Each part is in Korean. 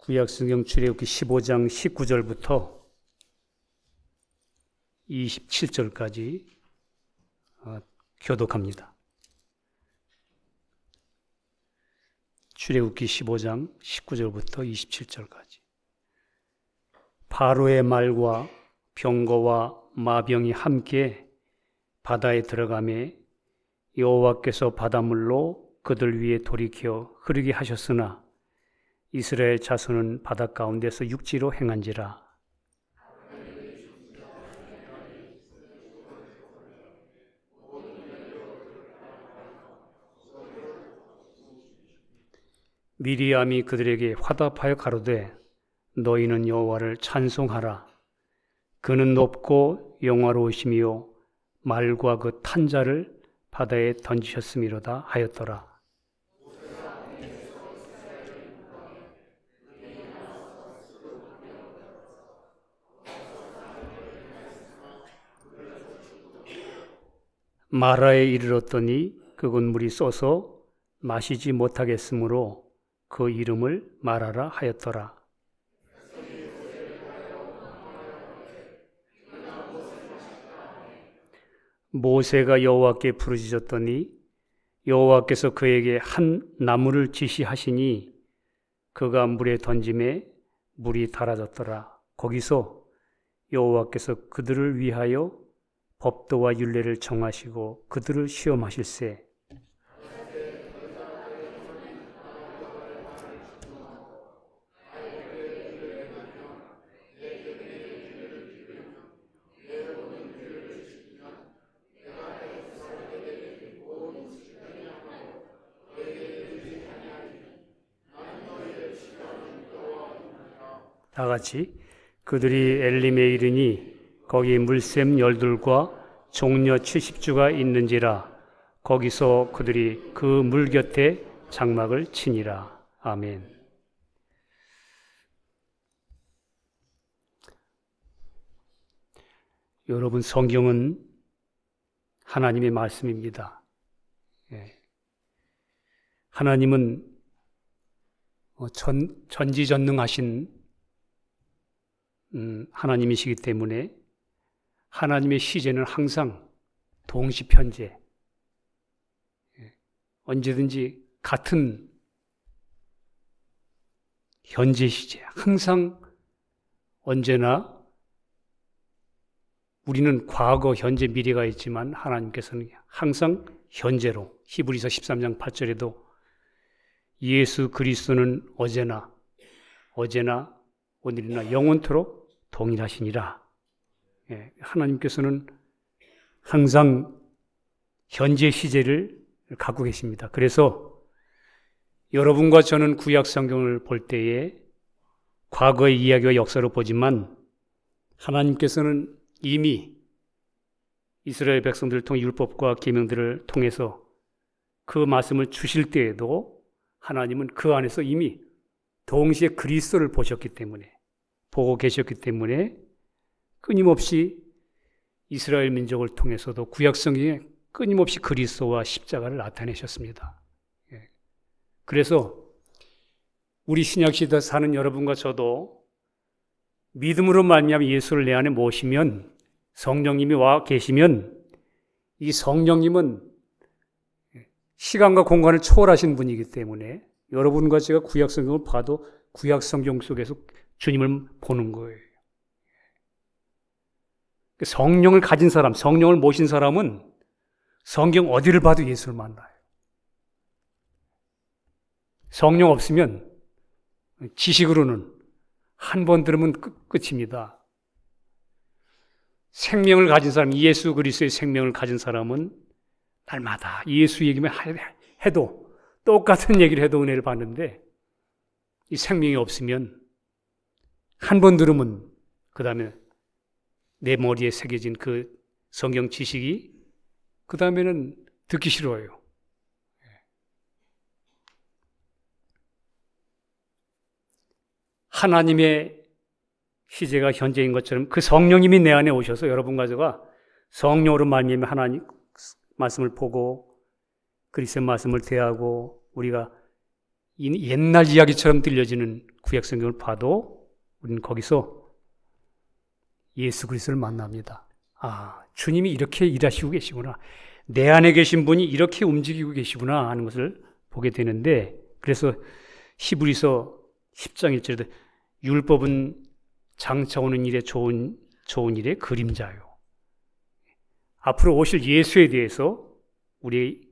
구약성경 출애굽기 15장 19절부터 27절까지 교독합니다. 출애굽기 15장 19절부터 27절까지. 바로의 말과 병거와 마병이 함께 바다에 들어가매 여호와께서 바닷물로 그들 위에 돌이켜 흐르게 하셨으나 이스라엘 자손은 바다 가운데서 육지로 행한지라. 미리암이 그들에게 화답하여 가로되 너희는 여호와를 찬송하라. 그는 높고 영화로우시며 말과 그 탄자를 바다에 던지셨음이로다 하였더라. 마라에 이르렀더니 그곳 물이 쏘서 마시지 못하겠으므로 그 이름을 마라라 하였더라. 모세가 여호와께 부르짖었더니 여호와께서 그에게 한 나무를 지시하시니 그가 물에 던짐에 물이 달아졌더라. 거기서 여호와께서 그들을 위하여 법도와 율례를 정하시고 그들을 시험하실세. 다 같이 그들이 엘림에 이르니 거기 물샘 12과 종려 70주가 있는지라. 거기서 그들이 그 물 곁에 장막을 치니라. 아멘. 여러분, 성경은 하나님의 말씀입니다. 하나님은 전지전능하신 하나님이시기 때문에 하나님의 시제는 항상 동시편제, 언제든지 같은 현재 시제, 항상 언제나 우리는 과거, 현재, 미래가 있지만 하나님께서는 항상 현재로, 히브리서 13장 8절에도 예수 그리스도는 어제나 오늘이나 영원토록 동일하시니라. 하나님께서는 항상 현재 시제를 갖고 계십니다. 그래서 여러분과 저는 구약 성경을 볼 때에 과거의 이야기와 역사로 보지만 하나님께서는 이미 이스라엘 백성들을 통해 율법과 계명들을 통해서 그 말씀을 주실 때에도 하나님은 그 안에서 이미 동시에 그리스도를 보고 계셨기 때문에 끊임없이 이스라엘 민족을 통해서도 구약 성경에 끊임없이 그리스도와 십자가를 나타내셨습니다. 그래서 우리 신약 시대 사는 여러분과 저도 믿음으로 말미암아 예수를 내 안에 모시면, 성령님이 와 계시면, 이 성령님은 시간과 공간을 초월하신 분이기 때문에 여러분과 제가 구약 성경을 봐도 구약 성경 속에서 주님을 보는 거예요. 성령을 가진 사람, 성령을 모신 사람은 성경 어디를 봐도 예수를 만나요. 성령 없으면 지식으로는 한 번 들으면 끝입니다. 생명을 가진 사람, 예수 그리스도의 생명을 가진 사람은 날마다 예수 얘기만 해도, 똑같은 얘기를 해도 은혜를 받는데, 이 생명이 없으면 한 번 들으면 그 다음에 내 머리에 새겨진 그 성경 지식이 그 다음에는 듣기 싫어요. 하나님의 시제가 현재인 것처럼 그 성령님이 내 안에 오셔서 여러분과 제가 성령으로 말미암아 하나님 말씀을 보고 그리스도의 말씀을 대하고 우리가 옛날 이야기처럼 들려지는 구약 성경을 봐도 우리는 거기서 예수 그리스도를 만납니다. 아, 주님이 이렇게 일하시고 계시구나. 내 안에 계신 분이 이렇게 움직이고 계시구나 하는 것을 보게 되는데, 그래서 히브리서 10장 1절에 율법은 장차 오는 일에 좋은 일의 그림자요. 앞으로 오실 예수에 대해서 우리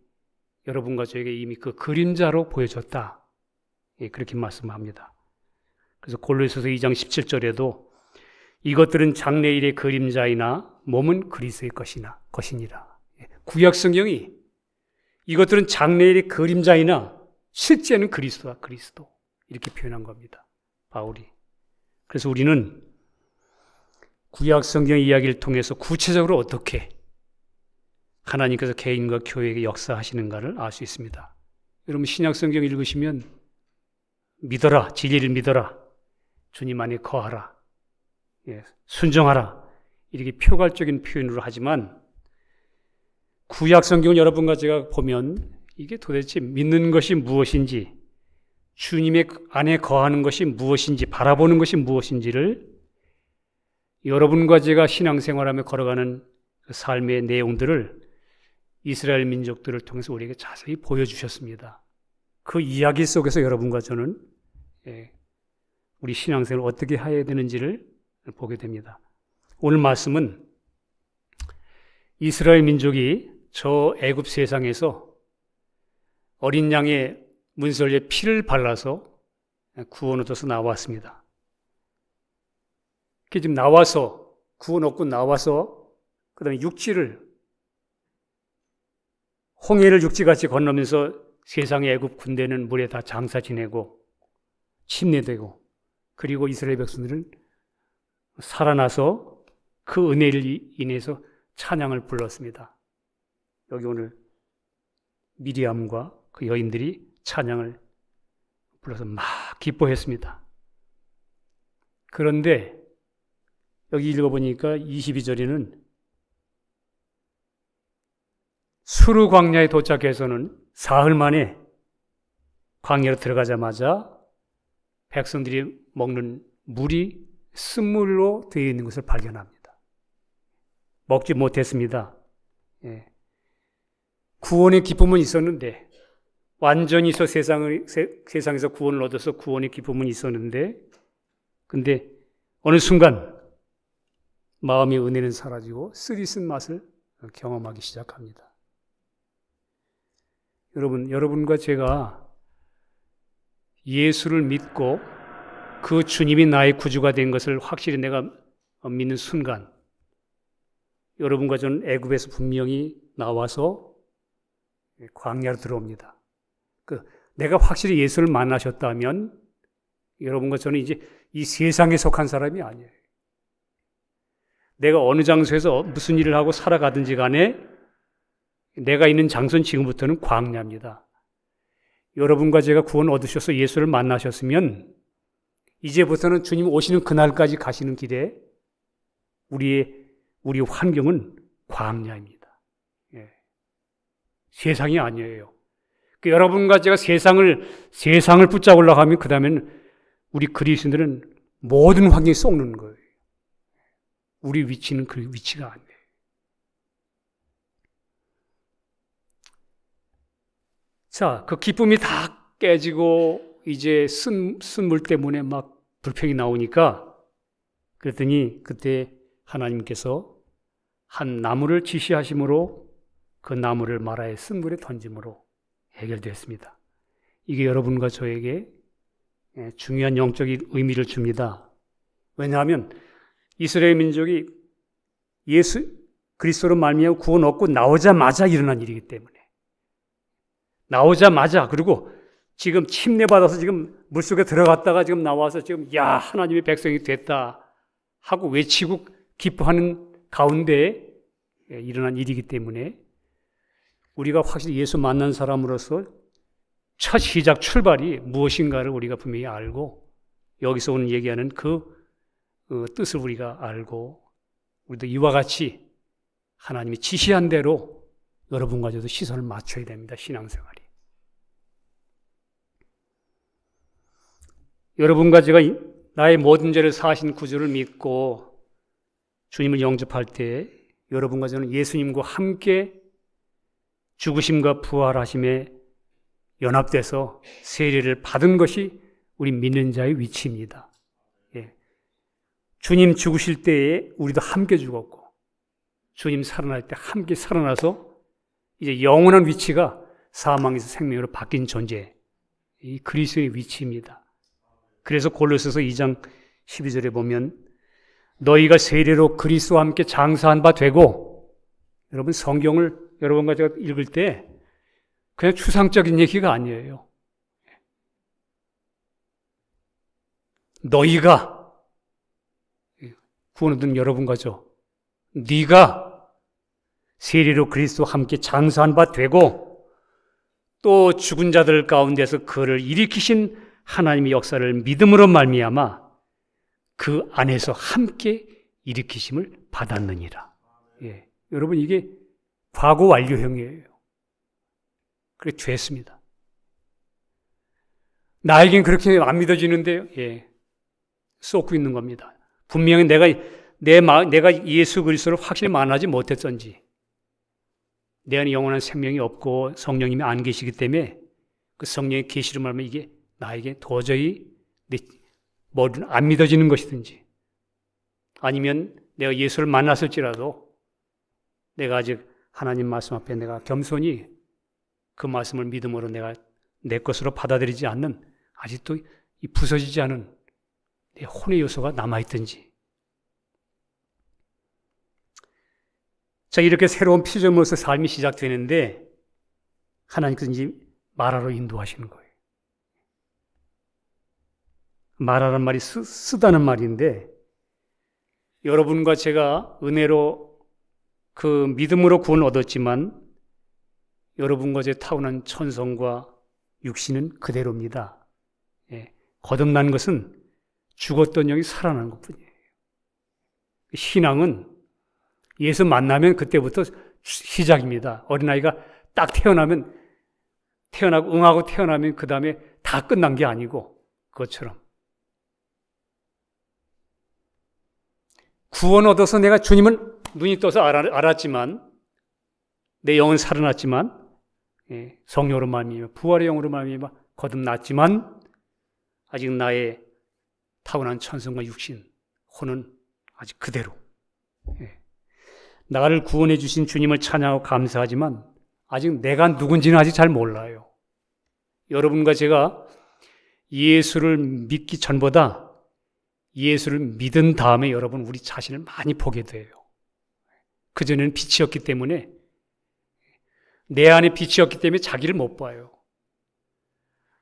여러분과 저에게 이미 그 그림자로 보여줬다. 예, 그렇게 말씀합니다. 그래서 골로새서 2장 17절에도 이것들은 장래일의 그림자이나 몸은 그리스도의 것이니라. 구약 성경이 이것들은 장래일의 그림자이나 실제는 그리스도와 그리스도 이렇게 표현한 겁니다. 바울이. 그래서 우리는 구약 성경 이야기를 통해서 구체적으로 어떻게 하나님께서 개인과 교회에게 역사하시는가를 알 수 있습니다. 여러분 신약 성경 읽으시면 믿어라, 진리를 믿어라, 주님 안에 거하라, 순종하라 이렇게 표괄적인 표현으로 하지만 구약 성경을 여러분과 제가 보면 이게 도대체 믿는 것이 무엇인지, 주님의 안에 거하는 것이 무엇인지, 바라보는 것이 무엇인지를 여러분과 제가 신앙생활하며 걸어가는 삶의 내용들을 이스라엘 민족들을 통해서 우리에게 자세히 보여주셨습니다. 그 이야기 속에서 여러분과 저는 우리 신앙생활을 어떻게 해야 되는지를 보게 됩니다. 오늘 말씀은 이스라엘 민족이 저 애굽 세상에서 어린 양의 문설주에 피를 발라서 구원 얻어서 나왔습니다. 지금 나와서 구원 얻고 나와서 그 다음에 육지를 홍해를 육지같이 건너면서 세상의 애굽 군대는 물에 다 장사 지내고 침례되고 그리고 이스라엘 백성들은 살아나서 그 은혜를 인해서 찬양을 불렀습니다. 여기 오늘 미리암과 그 여인들이 찬양을 불러서 막 기뻐했습니다. 그런데 여기 읽어보니까 22절에는 수르 광야에 도착해서는 사흘 만에 광야로 들어가자마자 백성들이 먹는 물이 쓴물로 되어 있는 것을 발견합니다. 먹지 못했습니다. 구원의 기쁨은 있었는데 완전히 세상에서 구원을 얻어서 구원의 기쁨은 있었는데 근데 어느 순간 마음의 은혜는 사라지고 쓰리쓴 맛을 경험하기 시작합니다. 여러분과 제가 예수를 믿고 그 주님이 나의 구주가 된 것을 확실히 내가 믿는 순간 여러분과 저는 애굽에서 분명히 나와서 광야로 들어옵니다. 내가 확실히 예수를 만나셨다면 여러분과 저는 이제 이 세상에 속한 사람이 아니에요. 내가 어느 장소에서 무슨 일을 하고 살아가든지 간에 내가 있는 장소는 지금부터는 광야입니다. 여러분과 제가 구원 얻으셔서 예수를 만나셨으면 이제부터는 주님 오시는 그날까지 가시는 길에 우리 환경은 광야입니다. 세상이 아니에요. 여러분과 제가 세상을 붙잡으려고 하면 그 다음에는 우리 그리스도인들은 모든 환경에 쏙는 거예요. 우리 위치는 그 위치가 아니에요. 자, 그 기쁨이 다 깨지고 이제 쓴물 때문에 막 불평이 나오니까 그랬더니 그때 하나님께서 한 나무를 지시하심으로 그 나무를 마라의 쓴물에 던짐으로 해결됐습니다. 이게 여러분과 저에게 중요한 영적인 의미를 줍니다. 왜냐하면 이스라엘 민족이 예수 그리스도로 말미암아 구원 얻고 나오자마자 일어난 일이기 때문에 나오자마자 그리고 지금 침례받아서 지금 물속에 들어갔다가 지금 나와서 지금 야 하나님의 백성이 됐다 하고 외치고 기뻐하는 가운데 일어난 일이기 때문에 우리가 확실히 예수 만난 사람으로서 첫 시작 출발이 무엇인가를 우리가 분명히 알고 여기서 오늘 얘기하는 그 뜻을 우리가 알고 우리도 이와 같이 하나님이 지시한 대로 여러분과 저도 시선을 맞춰야 됩니다. 신앙생활이. 여러분과 제가 나의 모든 죄를 사하신 구주를 믿고 주님을 영접할 때 여러분과 저는 예수님과 함께 죽으심과 부활하심에 연합돼서 세례를 받은 것이 우리 믿는 자의 위치입니다. 예. 주님 죽으실 때에 우리도 함께 죽었고 주님 살아날 때 함께 살아나서 이제 영원한 위치가 사망에서 생명으로 바뀐 존재, 이 그리스도의 위치입니다. 그래서 골로새서 2장 12절에 보면 너희가 세례로 그리스도와 함께 장사한 바 되고, 여러분 성경을 여러분과 제가 읽을 때 그냥 추상적인 얘기가 아니에요. 너희가, 구원 얻은 여러분과 네가 세례로 그리스도와 함께 장사한 바 되고 또 죽은 자들 가운데서 그를 일으키신 하나님의 역사를 믿음으로 말미암아 그 안에서 함께 일으키심을 받았느니라. 예. 여러분 이게 과거 완료형이에요. 그래 됐습니다. 나에겐 그렇게 안 믿어지는데요. 예. 쏟고 있는 겁니다. 분명히 내가 예수 그리스도를 확실히 만나지 못했던지 내 안에 영원한 생명이 없고 성령님이 안 계시기 때문에 그 성령의 계시로 말하면 이게 나에게 도저히 뭐든 안 믿어지는 것이든지 아니면 내가 예수를 만났을지라도 내가 아직 하나님 말씀 앞에 내가 겸손히 그 말씀을 믿음으로 내가 내 것으로 받아들이지 않는 아직도 이 부서지지 않은 내 혼의 요소가 남아있든지 자 이렇게 새로운 피조물로서 삶이 시작되는데 하나님께서 이제 마라로 인도하시는 거예요. 마라란 말이 쓰다는 말인데 여러분과 제가 은혜로 그 믿음으로 구원을 얻었지만 여러분과 제 타고난 천성과 육신은 그대로입니다. 예, 거듭난 것은 죽었던 영이 살아나는 것뿐이에요. 신앙은 예수 만나면 그때부터 시작입니다. 어린아이가 딱 태어나고 응하고 태어나면 그 다음에 다 끝난 게 아니고 그것처럼 구원 얻어서 내가 주님을 눈이 떠서 알았지만 내 영은 살아났지만 성령으로 말미암아 부활의 영으로 말미암아 거듭났지만 아직 나의 타고난 천성과 육신 혼은 아직 그대로 나를 구원해 주신 주님을 찬양하고 감사하지만 아직 내가 누군지는 아직 잘 몰라요. 여러분과 제가 예수를 믿기 전보다 예수를 믿은 다음에 여러분 우리 자신을 많이 보게 돼요. 그전에는 빛이었기 때문에 내 안에 빛이었기 때문에 자기를 못 봐요.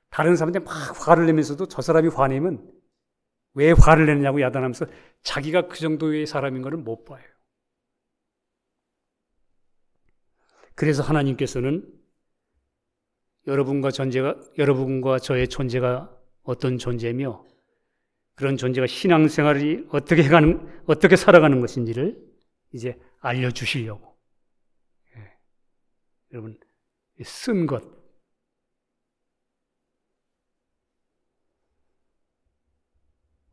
다른 사람한테 막 화를 내면서도 저 사람이 화내면 왜 화를 내느냐고 야단하면서 자기가 그 정도의 사람인 것을 못 봐요. 그래서 하나님께서는 여러분과 저의 존재가 어떤 존재며 그런 존재가 신앙생활이 어떻게 살아가는 것인지를 이제 알려주시려고. 여러분, 쓴 것.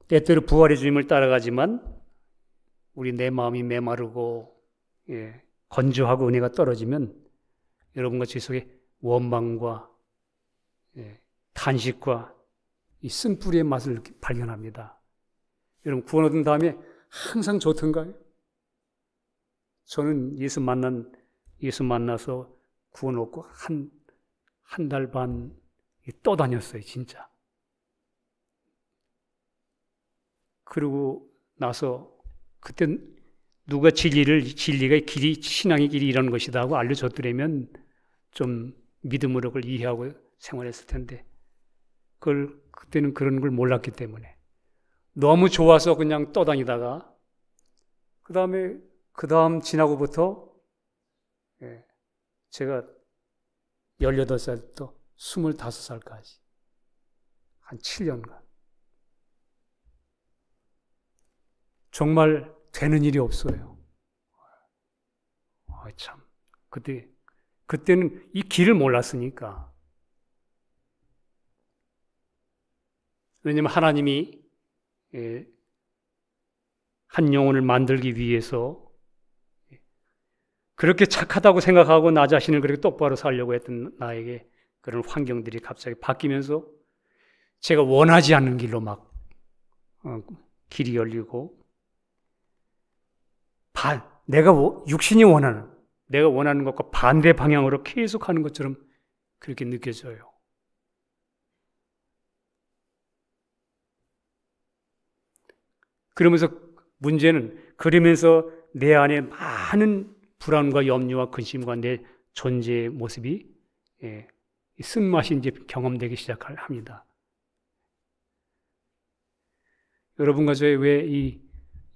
때때로 부활의 주님을 따라가지만 우리 내 마음이 메마르고 건조하고 은혜가 떨어지면 여러분과 제 속에 원망과 탄식과 이 쓴뿌리의 맛을 발견합니다. 여러분 구원 얻은 다음에 항상 좋던가요? 저는 예수 만나서 구원 얻고 한 달 반 떠다녔어요, 진짜. 그러고 나서 그때 누가 진리가 길이, 신앙의 길이 이런 것이다 하고 알려줬더라면 좀 믿음으로 그걸 이해하고 생활했을 텐데 그때는 그런 걸 몰랐기 때문에 너무 좋아서 그냥 떠다니다가 그 다음 지나고부터 제가 18살부터 25살까지 한 7년간 정말 되는 일이 없어요. 참 그때는 이 길을 몰랐으니까 왜냐하면 하나님이 한 영혼을 만들기 위해서 그렇게 착하다고 생각하고 나 자신을 그렇게 똑바로 살려고 했던 나에게 그런 환경들이 갑자기 바뀌면서 제가 원하지 않는 길로 막 길이 열리고 내가 육신이 원하는 내가 원하는 것과 반대 방향으로 계속 하는 것처럼 그렇게 느껴져요. 그러면서 문제는 그러면서 내 안에 많은 불안과 염려와 근심과 내 존재의 모습이 쓴맛이 이제 경험되기 시작합니다. 여러분과 저의 왜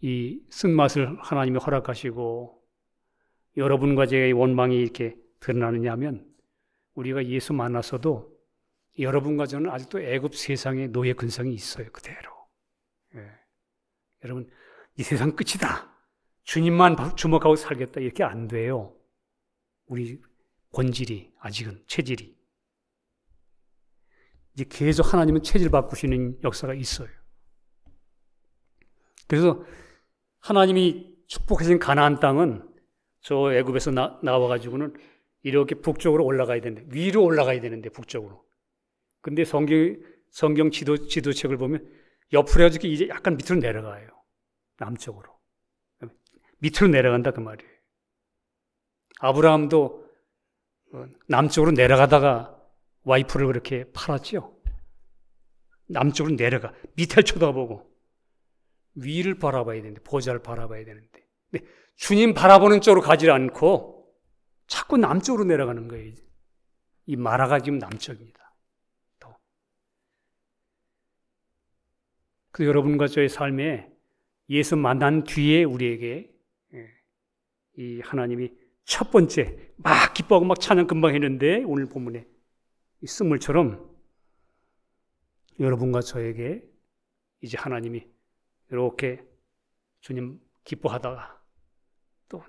이 쓴맛을 하나님이 허락하시고 여러분과 저의 원망이 이렇게 드러나느냐 하면 우리가 예수 만났어도 여러분과 저는 아직도 애굽 세상의 노예 근성이 있어요. 그대로. 여러분 이 세상 끝이다. 주님만 주목하고 살겠다. 이렇게 안 돼요. 우리 본질이 아직은 체질이. 이제 계속 하나님은 체질 바꾸시는 역사가 있어요. 그래서 하나님이 축복하신 가나안 땅은 저 애굽에서 나와가지고는 이렇게 북쪽으로 올라가야 되는데 위로 올라가야 되는데 북쪽으로. 근데 성경 지도책을 보면 옆으로 해가지고 이제 약간 밑으로 내려가요. 남쪽으로. 밑으로 내려간다 그 말이에요. 아브라함도 남쪽으로 내려가다가 와이프를 그렇게 팔았죠. 남쪽으로 내려가. 밑을 쳐다보고 위를 바라봐야 되는데 보좌를 바라봐야 되는데 근데 주님 바라보는 쪽으로 가지 않고 자꾸 남쪽으로 내려가는 거예요. 이 마라가 지금 남쪽입니다. 그 여러분과 저의 삶에 예수 만난 뒤에 우리에게 이 하나님이 첫 번째 막 기뻐하고 막 찬양 금방 했는데 오늘 본문에 이 쓴물처럼 여러분과 저에게 이제 하나님이 이렇게 주님 기뻐하다가 또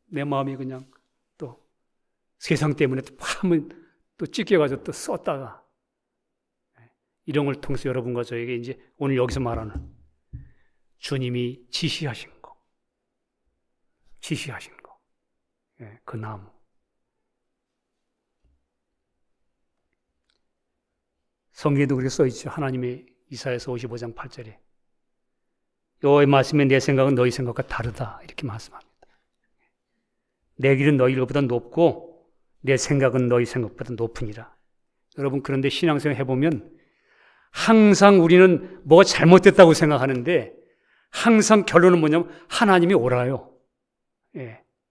내 마음이 그냥 또 세상 때문에 또 찢겨가지고 또 썼다가 이런 걸 통해서 여러분과 저에게 이제 오늘 여기서 말하는 주님이 지시하신 거 그 나무 성경에도 그렇게 써있죠. 하나님의 이사야서 55장 8절에 여호와의 말씀에 내 생각은 너희 생각과 다르다 이렇게 말씀합니다. 내 길은 너희들보다 높고 내 생각은 너희 생각보다 높으니라. 여러분 그런데 신앙생활 해보면 항상 우리는 뭐가 잘못됐다고 생각하는데 항상 결론은 뭐냐면 하나님이 옳아요.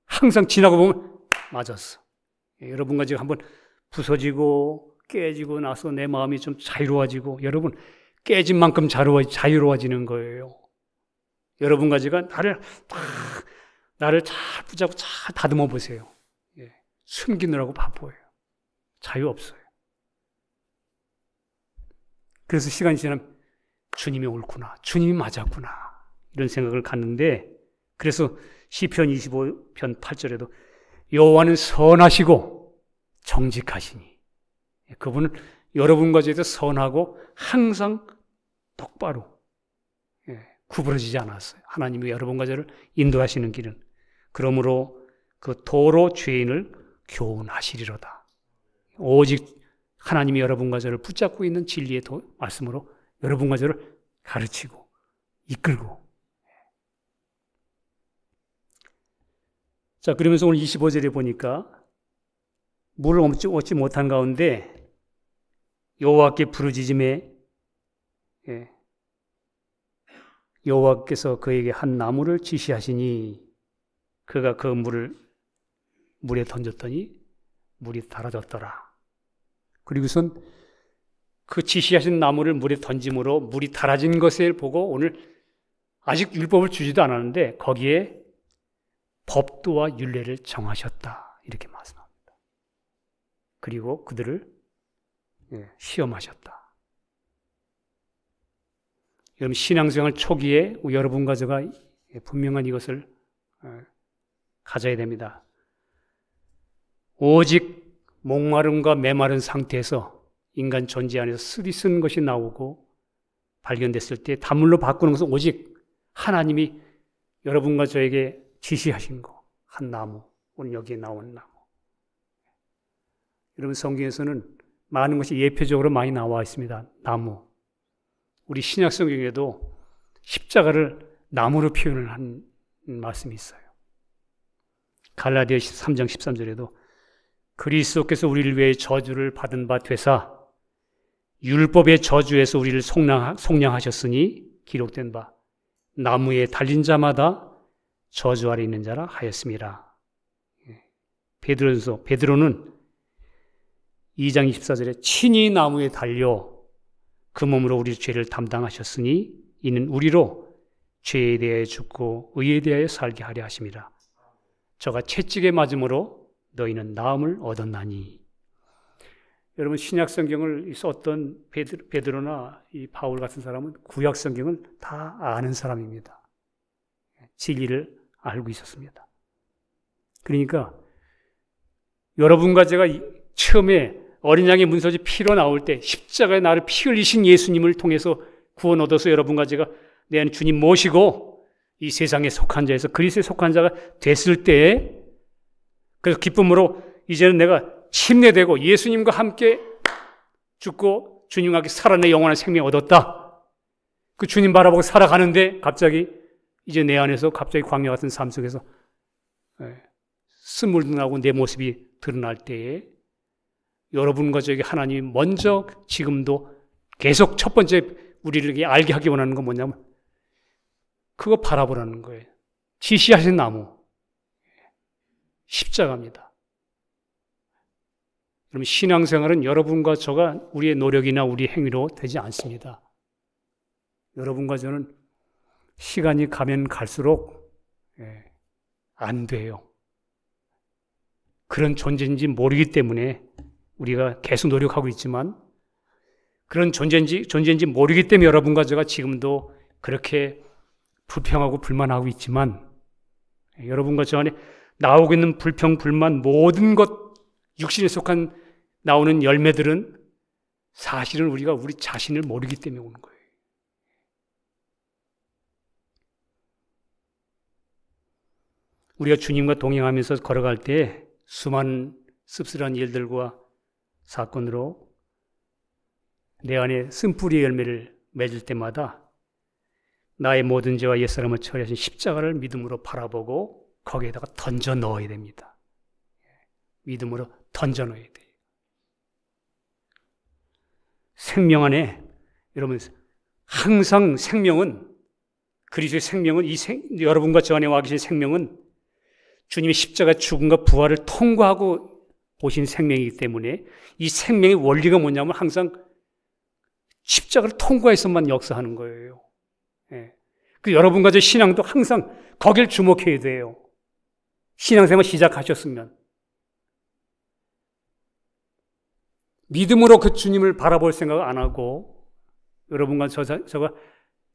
항상 지나고 보면 맞았어. 여러분과 지금 한번 부서지고 깨지고 나서 내 마음이 좀 자유로워지고 여러분 깨진 만큼 자유로워지는 거예요. 여러분과 제가 나를 잘 붙잡고 잘 다듬어 보세요. 숨기느라고 바빠요. 자유 없어요. 그래서 시간이 지나면 주님이 옳구나. 주님이 맞았구나. 이런 생각을 갖는데 그래서 시편 25편 8절에도 여호와는 선하시고 정직하시니 그분은 여러분과 저희도 선하고 항상 똑바로 구부러지지 않았어요. 하나님이 여러분과 저를 인도하시는 길은 그러므로 그 도로 죄인을 교훈하시리로다. 오직 하나님이 여러분과 저를 붙잡고 있는 진리의 말씀으로 여러분과 저를 가르치고 이끌고 자 그러면서 오늘 25절에 보니까 물을 얻지 못한 가운데 여호와께 부르짖음에 여호와께서 그에게 한 나무를 지시하시니 그가 그 물에 던졌더니 물이 달아졌더라. 그리고선 그 지시하신 나무를 물에 던짐으로 물이 달아진 것을 보고 오늘 아직 율법을 주지도 않았는데 거기에 법도와 율례를 정하셨다. 이렇게 말씀합니다. 그리고 그들을 시험하셨다. 여러분 신앙생활 초기에 여러분과 제가 분명한 이것을 가져야 됩니다. 오직 목마름과 메마른 상태에서 인간 존재 안에서 쓰디쓴 것이 나오고 발견됐을 때 단물로 바꾸는 것은 오직 하나님이 여러분과 저에게 지시하신 거, 한 나무, 오늘 여기에 나온 나무. 여러분 성경에서는 많은 것이 예표적으로 많이 나와 있습니다. 나무. 우리 신약 성경에도 십자가를 나무로 표현을 한 말씀이 있어요. 갈라디아 3장 13절에도 그리스도께서 우리를 위해 저주를 받은 바 되사 율법의 저주에서 우리를 속량하셨으니 기록된 바 나무에 달린 자마다 저주 아래 있는 자라 하였습니다. 베드로는 2장 24절에 친히 나무에 달려 그 몸으로 우리 죄를 담당하셨으니 이는 우리로 죄에 대하여 죽고 의에 대하여 살게 하려 하심이라. 저가 채찍에 맞음으로 너희는 나음을 얻었나니. 여러분 신약 성경을 썼던 베드로나 이 바울 같은 사람은 구약 성경을 다 아는 사람입니다. 진리를 알고 있었습니다. 그러니까 여러분과 제가 처음에 어린 양의 문서지 피로 나올 때 십자가에 나를 피 흘리신 예수님을 통해서 구원 얻어서 여러분과 제가 내 안에 주님 모시고 이 세상에 속한 자에서 그리스도에 속한 자가 됐을 때 그래서 기쁨으로 이제는 내가 침례되고 예수님과 함께 죽고 주님과 함께 살아내 영원한 생명을 얻었다. 그 주님 바라보고 살아가는데 갑자기 이제 내 안에서 갑자기 광야 같은 삶 속에서 스물도 나고 내 모습이 드러날 때에 여러분과 저에게 하나님이 먼저 지금도 계속 첫 번째 우리를 알게 하기 원하는 건 뭐냐면 그거 바라보라는 거예요. 지시하신 나무 십자가입니다. 그럼 신앙생활은 여러분과 저가 우리의 노력이나 우리 행위로 되지 않습니다. 여러분과 저는 시간이 가면 갈수록 안 돼요. 그런 존재인지 모르기 때문에 우리가 계속 노력하고 있지만 그런 존재인지 모르기 때문에 여러분과 제가 지금도 그렇게 불평하고 불만하고 있지만 여러분과 저 안에 나오고 있는 불평, 불만 모든 것 육신에 속한 나오는 열매들은 사실은 우리가 우리 자신을 모르기 때문에 오는 거예요. 우리가 주님과 동행하면서 걸어갈 때 수많은 씁쓸한 일들과 사건으로 내 안에 쓴뿌리의 열매를 맺을 때마다 나의 모든 죄와 옛사람을 처리하신 십자가를 믿음으로 바라보고 거기에다가 던져 넣어야 됩니다. 믿음으로 던져 넣어야 돼요. 생명 안에 여러분 항상 생명은 그리스도의 생명은 여러분과 저 안에 와 계신 생명은 주님의 십자가 죽음과 부활을 통과하고 오신 생명이기 때문에 이 생명의 원리가 뭐냐면 항상 십자가를 통과해서만 역사하는 거예요. 그 여러분과 저 신앙도 항상 거길 주목해야 돼요. 신앙생활 시작하셨으면 믿음으로 그 주님을 바라볼 생각을 안 하고 여러분과 저가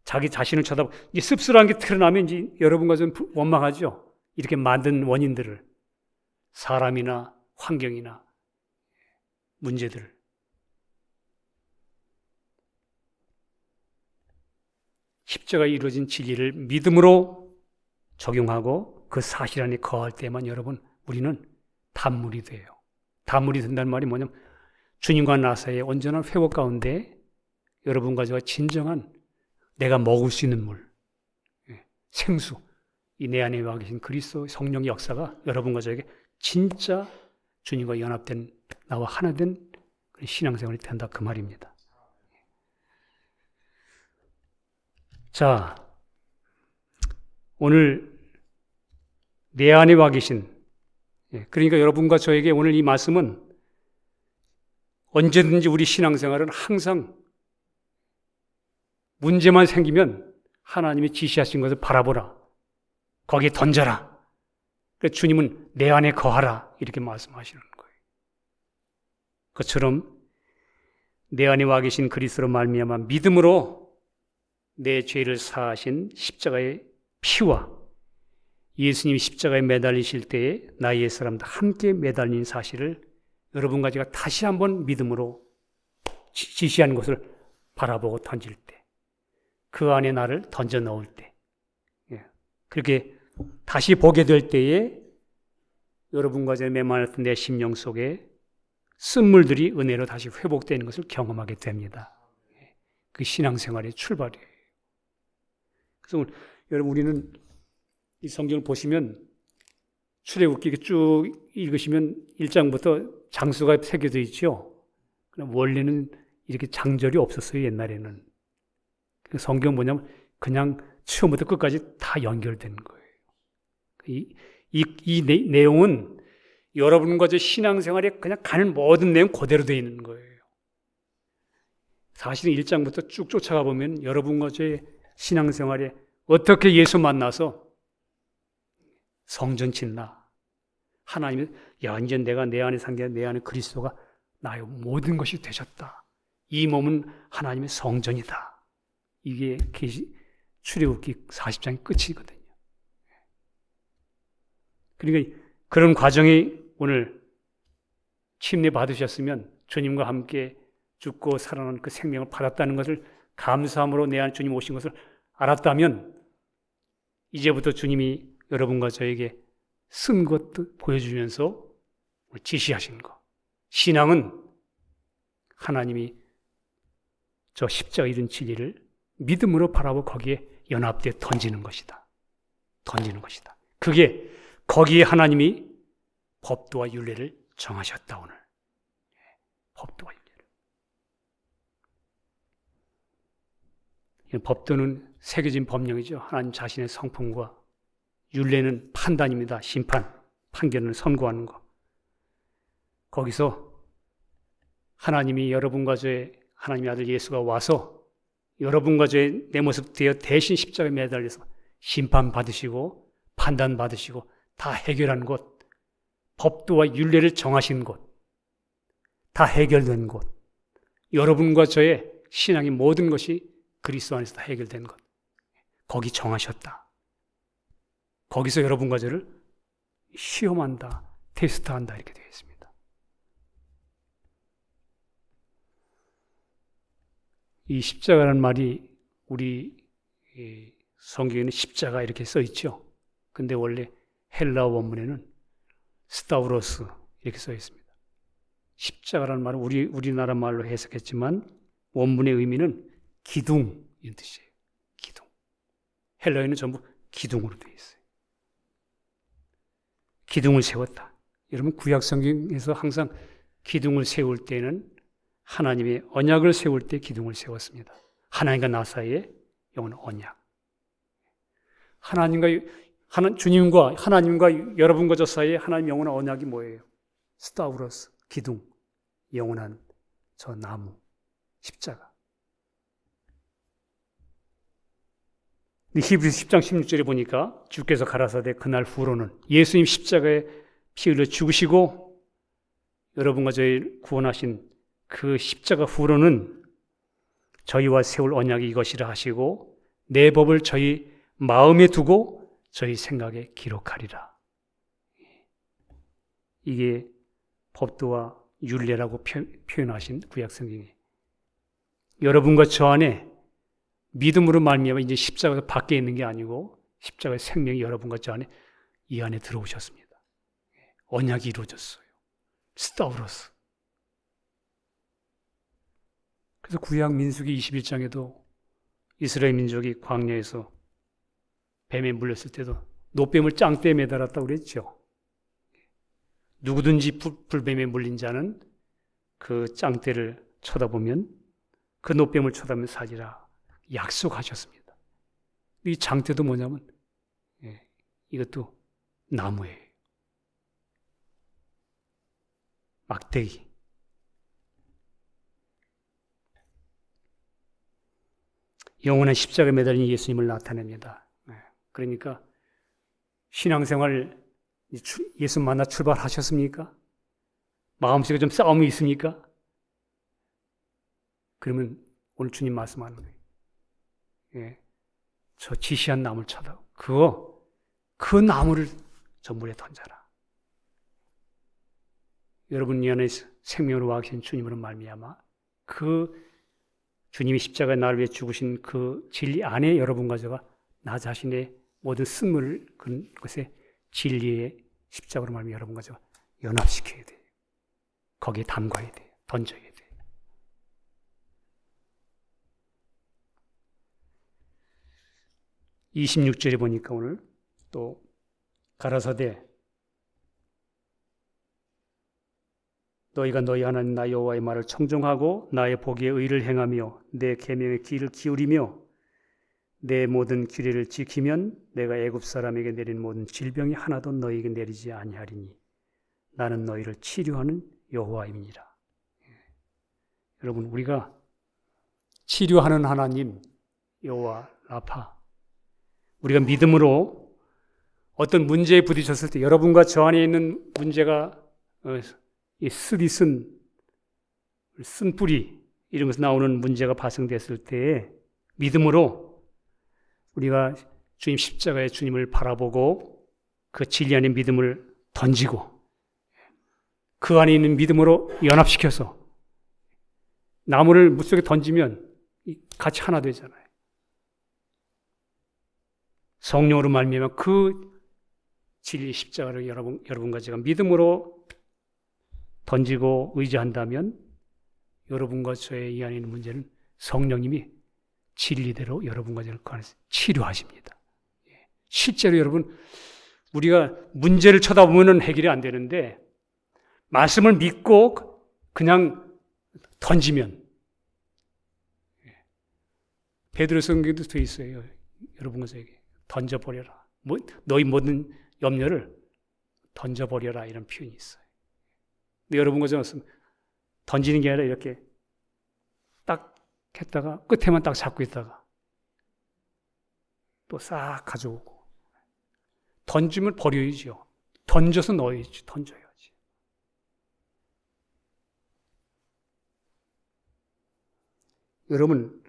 자기 자신을 쳐다보고 이제 씁쓸한 게 드러나면 이제 여러분과 좀 원망하죠. 이렇게 만든 원인들을 사람이나 환경이나 문제들. 십자가에 이루어진 진리를 믿음으로 적용하고 그 사실 안에 거할 때만 여러분 우리는 단물이 돼요. 단물이 된다는 말이 뭐냐면 주님과 나 사이의 온전한 회복 가운데 여러분과 저와 진정한 내가 먹을 수 있는 물, 생수, 이 내 안에 와 계신 그리스도 성령의 역사가 여러분과 저에게 진짜 주님과 연합된 나와 하나 된 신앙생활이 된다 그 말입니다. 자, 오늘 내 안에 와 계신 그러니까 여러분과 저에게 오늘 이 말씀은 언제든지 우리 신앙생활은 항상 문제만 생기면 하나님이 지시하신 것을 바라보라. 거기에 던져라. 그래서 주님은 내 안에 거하라. 이렇게 말씀하시는 거예요. 그처럼 내 안에 와 계신 그리스도로 말미암아 믿음으로 내 죄를 사하신 십자가의 피와 예수님이 십자가에 매달리실 때에 나의 옛사람도 함께 매달린 사실을 여러분과 제가 다시 한번 믿음으로 지시한 곳을 바라보고 던질 때, 그 안에 나를 던져 넣을 때, 그렇게 다시 보게 될 때에 여러분과 제 메말랐던 내 심령 속에 쓴물들이 은혜로 다시 회복되는 것을 경험하게 됩니다. 그 신앙생활의 출발이에요. 그래서 여러분, 우리는 이 성경을 보시면 출애굽기 쭉 읽으시면 1장부터 장수가 새겨져 있죠. 원래는 이렇게 장절이 없었어요, 옛날에는. 성경 뭐냐면 그냥 처음부터 끝까지 다 연결된 거예요. 이 내용은 여러분과 저 신앙생활에 그냥 가는 모든 내용 그대로 되어 있는 거예요. 사실은 1장부터 쭉 쫓아가 보면 여러분과 저의 신앙생활에 어떻게 예수 만나서 성전 짓나, 하나님이 이제 내가 내 안에 산 게 내 안에 그리스도가 나의 모든 것이 되셨다. 이 몸은 하나님의 성전이다. 이게 출애굽기 40장의 끝이거든요. 그러니까 그런 과정이 오늘 침례 받으셨으면 주님과 함께 죽고 살아난 그 생명을 받았다는 것을 감사함으로 내 안에 주님 오신 것을 알았다면 이제부터 주님이 여러분과 저에게 쓴 것도 보여주면서 지시하신 것. 신앙은 하나님이 저 십자가 이룬 진리를 믿음으로 바라보고 거기에 연합되어 던지는 것이다. 던지는 것이다. 그게 거기에 하나님이 법도와 율례를 정하셨다, 오늘. 법도와 율례를. 법도는 새겨진 법령이죠. 하나님 자신의 성품과 율례는 판단입니다. 심판, 판결을 선고하는 것. 거기서 하나님이 여러분과 저의 하나님의 아들 예수가 와서 여러분과 저의 내 모습 되어 대신 십자가에 매달려서 심판받으시고 판단받으시고 다 해결한 곳, 법도와 율례를 정하신 곳, 다 해결된 곳, 여러분과 저의 신앙의 모든 것이 그리스도 안에서 다 해결된 것, 거기 정하셨다. 거기서 여러분과 저를 시험한다, 테스트한다 이렇게 되어 있습니다. 이 십자가라는 말이 우리 성경에는 십자가 이렇게 써 있죠. 근데 원래 헬라 원문에는 스타우로스 이렇게 써 있습니다. 십자가라는 말은 우리나라 말로 해석했지만 원문의 의미는 기둥 이런 뜻이에요. 기둥. 헬라어에는 전부 기둥으로 되어 있어요. 기둥을 세웠다. 여러분 구약 성경에서 항상 기둥을 세울 때는 하나님의 언약을 세울 때 기둥을 세웠습니다. 하나님과 나 사이에 영원한 언약. 주님과 하나님과 여러분과 저 사이에 하나님 영원한 언약이 뭐예요? 스타우로스, 기둥, 영원한 저 나무, 십자가. 히브리서 10장 16절에 보니까 주께서 가라사대 그날 후로는 예수님 십자가에 피 흘려 죽으시고 여러분과 저희 구원하신 그 십자가 후로는 저희와 세울 언약이 이것이라 하시고 내 법을 저희 마음에 두고 저희 생각에 기록하리라. 이게 법도와 율례라고 표현하신 구약 성경이 여러분과 저 안에 믿음으로 말미암아 이제 십자가 밖에 있는 게 아니고 십자가의 생명이 여러분과 저 안에 이 안에 들어오셨습니다. 언약이 이루어졌어요. 스타우로스. 그래서 구약 민수기 21장에도 이스라엘 민족이 광야에서 뱀에 물렸을 때도 노뱀을 짱대에 매달았다고 그랬죠. 누구든지 불뱀에 물린 자는 그 짱대를 쳐다보면 그 노뱀을 쳐다보면 살리라 약속하셨습니다. 이 장대도 뭐냐면 이것도 나무예요. 막대기. 영원한 십자가에 매달린 예수님을 나타냅니다. 그러니까 신앙생활 예수 만나 출발하셨습니까? 마음속에 좀 싸움이 있습니까? 그러면 오늘 주님 말씀하는 거예요. 저 지시한 나무를 쳐다. 그 나무를 저 물에 던져라. 여러분 이 안에 생명으로 와 계신 주님으로 말미암아 그 주님이 십자가에 나를 위해 죽으신 그 진리 안에 여러분과 제가 나 자신의 모든 쓴물을 그것에 진리의 십자가로 말하면 여러분과 제가 연합시켜야 돼요. 거기에 담가야 돼요. 던져야 돼요. 26절에 보니까 오늘 또 가라사대 너희가 너희 하나님 나 여호와의 말을 청종하고 나의 보기에 의를 행하며 내 계명의 귀를 기울이며 내 모든 규례를 지키면 내가 애굽 사람에게 내린 모든 질병이 하나도 너희에게 내리지 아니하리니 나는 너희를 치료하는 여호와임이니라. 여러분, 우리가 치료하는 하나님 여호와 라파, 우리가 믿음으로 어떤 문제에 부딪혔을 때 여러분과 저 안에 있는 문제가 이 습이 쓴 뿌리 이런 것에서 나오는 문제가 발생됐을 때에 믿음으로 우리가 주님 십자가의 주님을 바라보고 그 진리 안에 믿음을 던지고 그 안에 있는 믿음으로 연합시켜서 나무를 물속에 던지면 같이 하나 되잖아요. 성령으로 말미암아 그 진리 십자가를 여러분과 제가 믿음으로 던지고 의지한다면 여러분과 저의 이 안에 있는 문제는 성령님이 진리대로 여러분과 저를 치료하십니다. 실제로 여러분, 우리가 문제를 쳐다보면 해결이 안 되는데 말씀을 믿고 그냥 던지면, 베드로 성경에도 돼 있어요. 여러분과 저에게 던져버려라. 너희 모든 염려를 던져버려라, 이런 표현이 있어요. 근데 여러분과 저는 던지는 게 아니라 이렇게 딱 했다가 끝에만 딱 잡고 있다가 또 싹 가져오고, 던지면 버려야죠. 던져서 넣어야지. 던져야지. 여러분,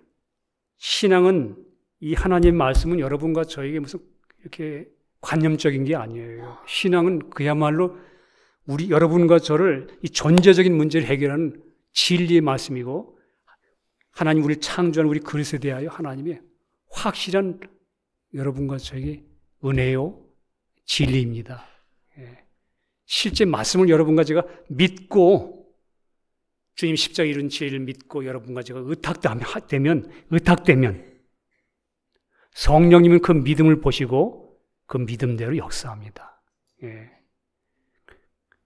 신앙은, 이 하나님 말씀은 여러분과 저에게 무슨 이렇게 관념적인 게 아니에요. 신앙은 그야말로 여러분과 저를 이 존재적인 문제를 해결하는 진리의 말씀이고, 하나님 우리를 창조한 우리 그리스도에 대하여 하나님의 확실한 여러분과 저에게 은혜요, 진리입니다. 실제 말씀을 여러분과 제가 믿고 주님 십자가 이룬 진리를 믿고 여러분과 제가 의탁되면 성령님은 그 믿음을 보시고 그 믿음대로 역사합니다.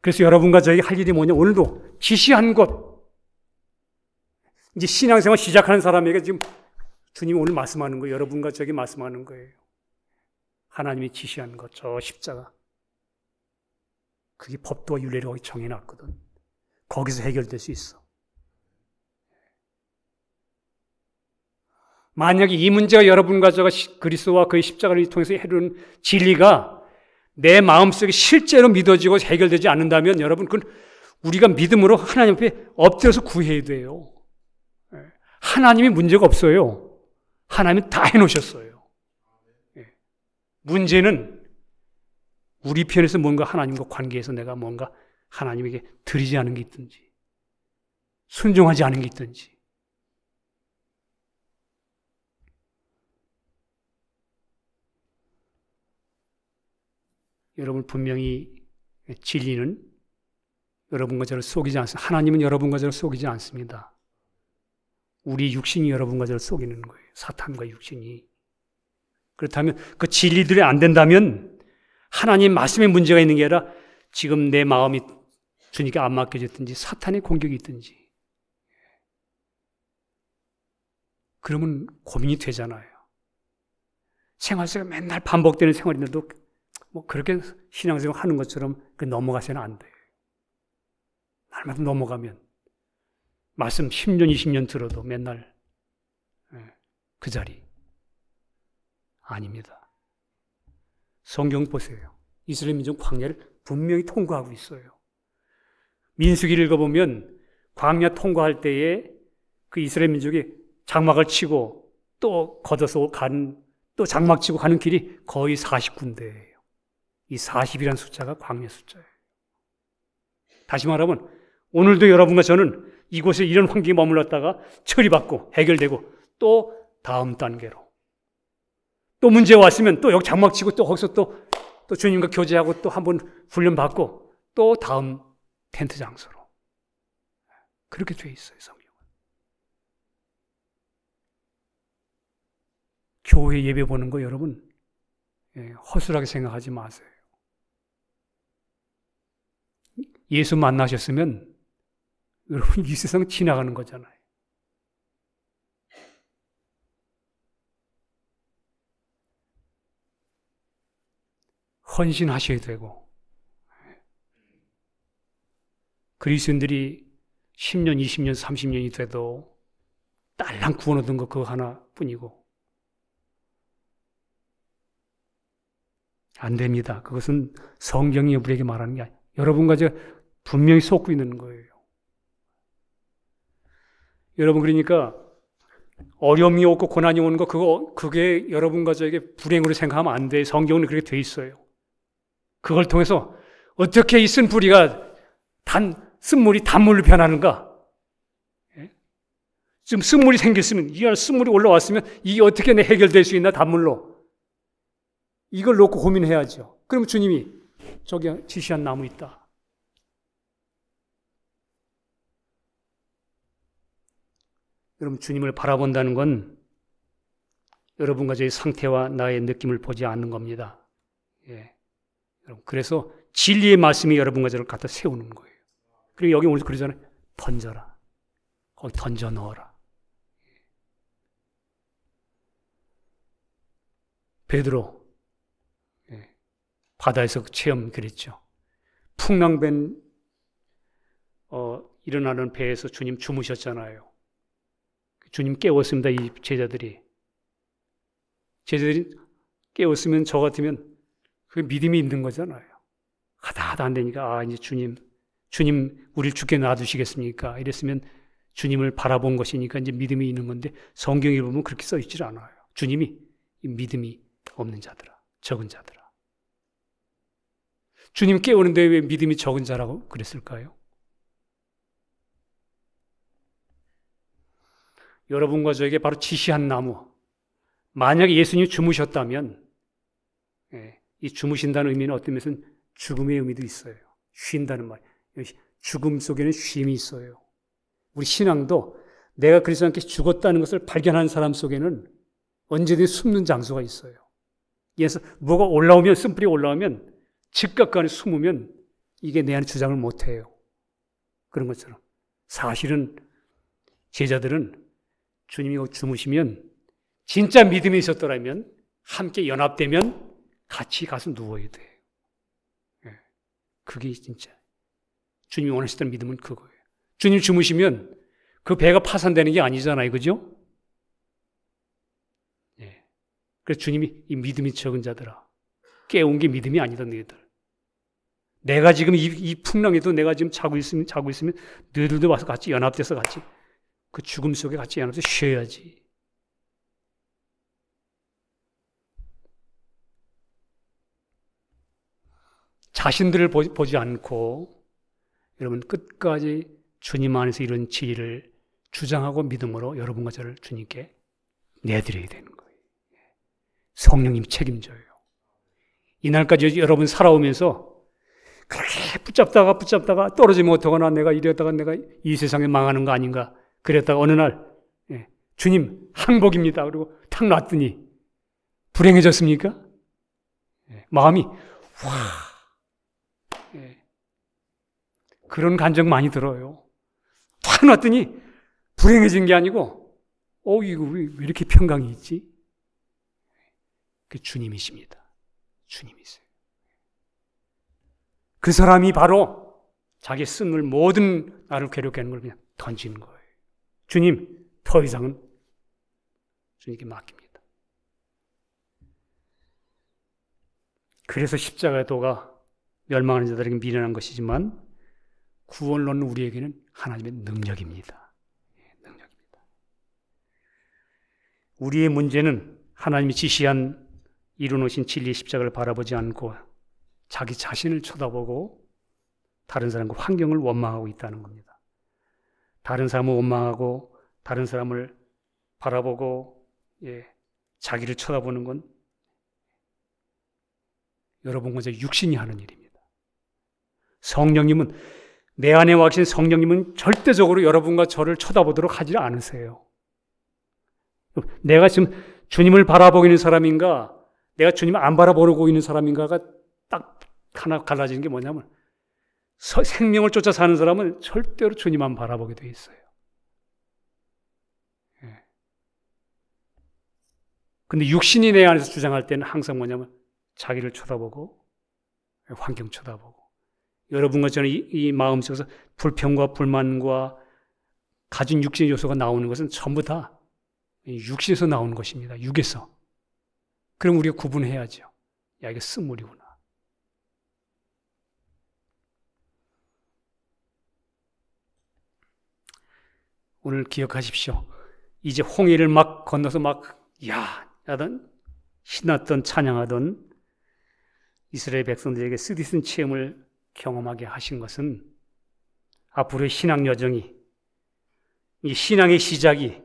그래서 여러분과 저에게 할 일이 뭐냐? 오늘도 지시한 것, 이제 신앙생활 시작하는 사람에게 지금 주님이 오늘 말씀하는 거예요. 여러분과 저에게 말씀하는 거예요. 하나님이 지시한 것, 저 십자가. 그게 법도와 율례를 거기 정해놨거든. 거기서 해결될 수 있어. 만약에 이 문제가 여러분과 저가 그리스도와 그의 십자가를 통해서 해루는 진리가 내 마음속에 실제로 믿어지고 해결되지 않는다면 여러분, 그건 우리가 믿음으로 하나님 앞에 엎드려서 구해야 돼요. 하나님이 문제가 없어요. 하나님이 다 해놓으셨어요. 문제는 우리 편에서 뭔가 하나님과 관계에서 내가 뭔가 하나님에게 드리지 않은 게 있든지 순종하지 않은 게 있든지, 여러분, 분명히 진리는 여러분과 저를 속이지 않습니다. 하나님은 여러분과 저를 속이지 않습니다. 우리 육신이 여러분과 저를 속이는 거예요. 사탄과 육신이. 그렇다면 그 진리들이 안 된다면 하나님 말씀에 문제가 있는 게 아니라 지금 내 마음이 주님께 안 맡겨졌든지 사탄의 공격이 있든지, 그러면 고민이 되잖아요. 생활 속에 맨날 반복되는 생활인데도 뭐 그렇게 신앙생활 하는 것처럼 넘어가서는 안 돼요. 날마다 넘어가면 말씀 10년, 20년 들어도 맨날 그 자리 아닙니다. 성경 보세요. 이스라엘 민족 광야를 분명히 통과하고 있어요. 민수기를 읽어보면 광야 통과할 때에 그 이스라엘 민족이 장막을 치고 또 걷어서 또 장막 치고 가는 길이 거의 40군데예요. 이 40이라는 숫자가 광야 숫자예요. 다시 말하면 오늘도 여러분과 저는 이곳에 이런 환경에 머물렀다가 처리받고 해결되고 또 다음 단계로 또 문제가 왔으면 또 여기 장막 치고 또 거기서 또 주님과 교제하고 또 한번 훈련받고 또 다음 텐트 장소로 그렇게 돼 있어요. 성경은. 교회 예배 보는 거 여러분 허술하게 생각하지 마세요. 예수 만나셨으면 여러분 이 세상 지나가는 거잖아요. 헌신하셔야 되고 그리스도인들이 10년, 20년, 30년이 돼도 딸랑 구원 얻은 거 그거 하나뿐이고 안 됩니다. 그것은 성경이 우리에게 말하는 게 아니에요. 여러분과 제가 분명히 속고 있는 거예요. 여러분 그러니까 어려움이 없고 고난이 오는 거 그게 여러분과 저에게 불행으로 생각하면 안 돼. 성경은 그렇게 돼 있어요. 그걸 통해서 어떻게 이 쓴 뿌리가 쓴물이 단물로 변하는가? 지금 쓴물이 생겼으면 이 안에 쓴물이 올라왔으면 이게 어떻게 해결될 수 있나 단물로? 이걸 놓고 고민해야죠. 그럼 주님이 저기 지시한 나무 있다. 여러분 주님을 바라본다는 건 여러분과 저의 상태와 나의 느낌을 보지 않는 겁니다. 예. 그래서 진리의 말씀이 여러분과 저를 갖다 세우는 거예요. 그리고 여기 오늘 그러잖아요. 던져라. 거기 던져 넣어라. 베드로 바다에서 체험 그랬죠. 풍랑변 일어나는 배에서 주님 주무셨잖아요. 주님 깨웠습니다. 이 제자들이 깨웠으면 저 같으면 그 믿음이 있는 거잖아요. 하다 안 되니까 이제 주님 우리를 죽게 놔두시겠습니까? 이랬으면 주님을 바라본 것이니까 이제 믿음이 있는 건데 성경에 보면 그렇게 써 있질 않아요. 주님이 믿음이 없는 자들아, 적은 자들아. 주님 깨우는데 왜 믿음이 적은 자라고 그랬을까요? 여러분과 저에게 바로 지시한 나무. 만약에 예수님이 주무셨다면 이 주무신다는 의미는 어떤 면에서는 죽음의 의미도 있어요. 쉰다는 말. 죽음 속에는 쉼이 있어요. 우리 신앙도 내가 그리스도 함께 죽었다는 것을 발견한 사람 속에는 언제든지 숨는 장소가 있어요. 그래서 뭐가 올라오면 쓴뿌리 올라오면 즉각 그 안에 숨으면 이게 내 안에 주장을 못해요. 그런 것처럼 사실은 제자들은 주님이 주무시면 진짜 믿음이 있었더라면 함께 연합되면 같이 가서 누워야 돼요. 그게 진짜 주님이 원하셨던 믿음은 그거예요. 주님 주무시면 그 배가 파산되는 게 아니잖아요. 그죠? 그래서 주님이 이 믿음이 적은 자들아 깨운 게 믿음이 아니다 너희들. 내가 지금 이 풍랑에도 내가 지금 자고 있으면 너희들도 와서 같이 연합돼서 같이 그 죽음 속에 같이 연합돼서 쉬어야지. 자신들을 보지 않고 여러분 끝까지 주님 안에서 이런 진리를 주장하고 믿음으로 여러분과 저를 주님께 내드려야 되는 거예요. 성령님 책임져요. 이날까지 여러분 살아오면서 그렇게 붙잡다가 떨어지면 어떡하나 내가 이랬다가 내가 이 세상에 망하는 거 아닌가 그랬다가 어느 날 주님 항복입니다. 그리고 탁 놨더니 불행해졌습니까? 마음이 그런 감정 많이 들어요. 탁 놨더니 불행해진 게 아니고 이거 왜 이렇게 평강이 있지? 그 주님이십니다. 주님이세요. 그 사람이 바로 자기 쓴물 모든 나를 괴롭게 하는 걸 그냥 던지는 거예요. 주님, 더 이상은 주님께 맡깁니다. 그래서 십자가의 도가 멸망하는 자들에게 미련한 것이지만 구원을 얻는 우리에게는 하나님의 능력입니다. 능력입니다. 우리의 문제는 하나님이 지시한 이루어놓으신 진리의 십자가를 바라보지 않고 자기 자신을 쳐다보고 다른 사람과 환경을 원망하고 있다는 겁니다. 다른 사람을 원망하고 다른 사람을 바라보고 자기를 쳐다보는 건 여러분과 저 육신이 하는 일입니다. 성령님은 내 안에 와 계신 성령님은 절대적으로 여러분과 저를 쳐다보도록 하지 않으세요. 내가 지금 주님을 바라보고 있는 사람인가 내가 주님을 안 바라보고 있는 사람인가가 딱 하나 갈라지는 게 뭐냐면 생명을 쫓아 사는 사람은 절대로 주님만 바라보게 돼 있어요. 근데 육신이 내 안에서 주장할 때는 항상 뭐냐면 자기를 쳐다보고 환경 쳐다보고 여러분과 저는 이 마음속에서 불평과 불만과 가진 육신의 요소가 나오는 것은 전부 다 육신에서 나오는 것입니다. 육에서. 그럼 우리가 구분해야죠. 야, 이게 쓴물이구나. 오늘 기억하십시오. 이제 홍해를 막 건너서 하던 신났던 찬양하던 이스라엘 백성들에게 쓰디쓴 체험을 경험하게 하신 것은 앞으로의 신앙 여정이 이 신앙의 시작이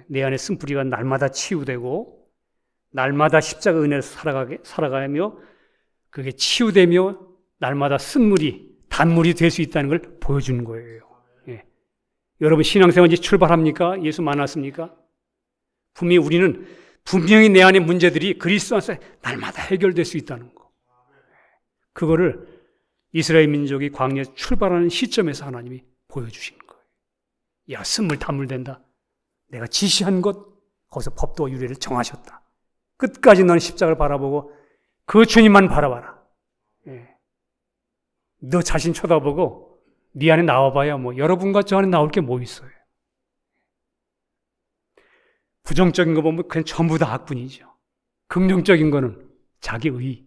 내 안에 쓴뿌리가 날마다 치유되고 날마다 십자가 은혜를 살아가며 그게 치유되며 날마다 쓴물이 단물이 될 수 있다는 걸 보여주는 거예요. 여러분 신앙생활 이제 출발합니까? 예수 만났습니까? 분명히 내 안의 문제들이 그리스도 안에서 날마다 해결될 수 있다는 거. 그거를 이스라엘 민족이 광야에 출발하는 시점에서 하나님이 보여주신 거예요. 야, 쓴물 단물 된다. 내가 지시한 것 거기서 법도와 유례를 정하셨다. 끝까지 너는 십자가를 바라보고 그 주님만 바라봐라. 너 자신 쳐다보고 네 안에 나와봐야 여러분과 저 안에 나올 게 뭐 있어요. 부정적인 거 보면 그냥 전부 다 악뿐이죠. 긍정적인 거는 자기의.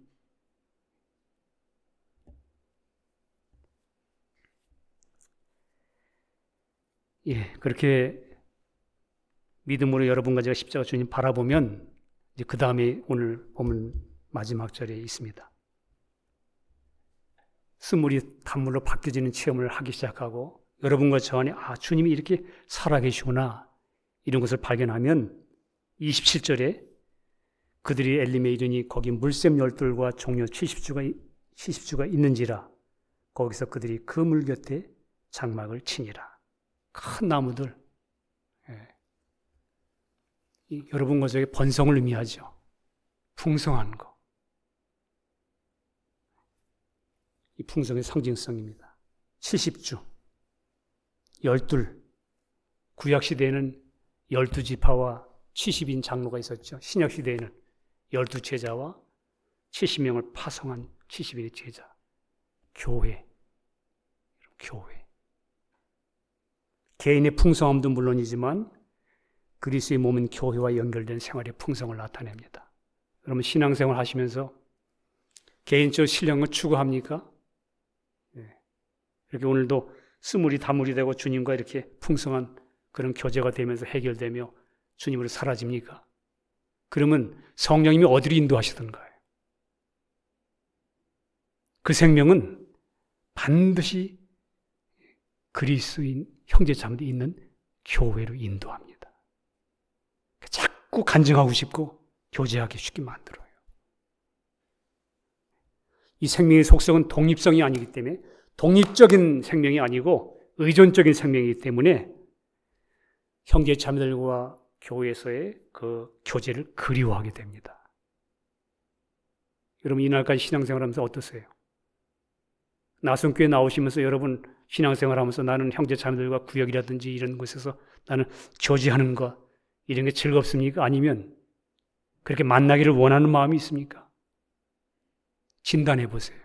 그렇게 믿음으로 여러분과 제가 십자가 주님 바라보면 이제 그 다음에 오늘 보면 마지막 절에 있습니다. 쓴물이 단물로 바뀌어지는 체험을 하기 시작하고 여러분과 저 안에 주님이 이렇게 살아계시구나 이런 것을 발견하면 27절에 그들이 엘림에 이르니 거기 물샘 12과 종려 70주가 있는지라 거기서 그들이 그 물 곁에 장막을 치니라. 큰 나무들. 여러분과 저에게 번성을 의미하죠. 풍성한 거. 이 풍성의 상징성입니다. 70주, 12, 구약시대에는 12지파와 70인 장로가 있었죠. 신약시대에는 12제자와 70명을 파송한 70인의 제자. 교회. 개인의 풍성함도 물론이지만 그리스도의 몸인 교회와 연결된 생활의 풍성을 나타냅니다. 여러분 신앙생활 하시면서 개인적 신령을 추구합니까? 이렇게 오늘도 스물이 다물이 되고 주님과 이렇게 풍성한 그런 교제가 되면서 해결되며 주님으로 사라집니까? 그러면 성령님이 어디로 인도하시던가요? 그 생명은 반드시 그리스도인 형제자매들이 있는 교회로 인도합니다. 자꾸 간증하고 싶고 교제하기 쉽게 만들어요. 이 생명의 속성은 독립성이 아니기 때문에 독립적인 생명이 아니고 의존적인 생명이기 때문에 형제자매들과 교회에서의 그 교제를 그리워하게 됩니다. 여러분 이날까지 신앙생활하면서 어떠세요? 나선교회 나오시면서 여러분 신앙생활하면서 나는 형제자매들과 구역이라든지 이런 곳에서 나는 교제하는 것 이런 게 즐겁습니까? 아니면 그렇게 만나기를 원하는 마음이 있습니까? 진단해 보세요.